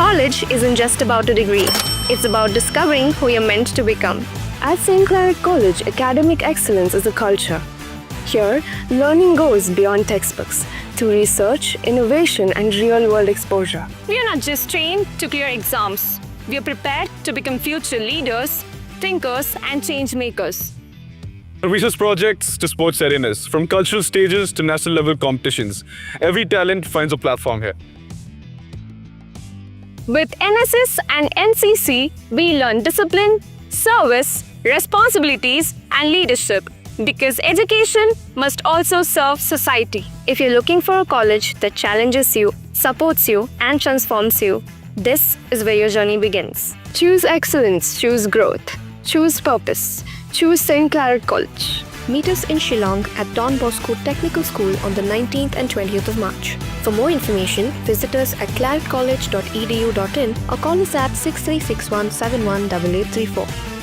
College isn't just about a degree. It's about discovering who you're meant to become. At St. Claret College, academic excellence is a culture. Here, learning goes beyond textbooks to research, innovation, and real-world exposure. We are not just trained to clear exams. We are prepared to become future leaders, thinkers, and change makers. Research projects to sports arenas, from cultural stages to national level competitions. Every talent finds a platform here. With NSS and NCC, we learn discipline, service, responsibilities, and leadership. Because education must also serve society. If you're looking for a college that challenges you, supports you, and transforms you, this is where your journey begins. Choose excellence, choose growth, choose purpose, choose St. Claret College. Meet us in Shillong at Don Bosco Technical School on the 19th and 20th of March. For more information, visit us at claretcollege.edu.in or call us at 6361 718834.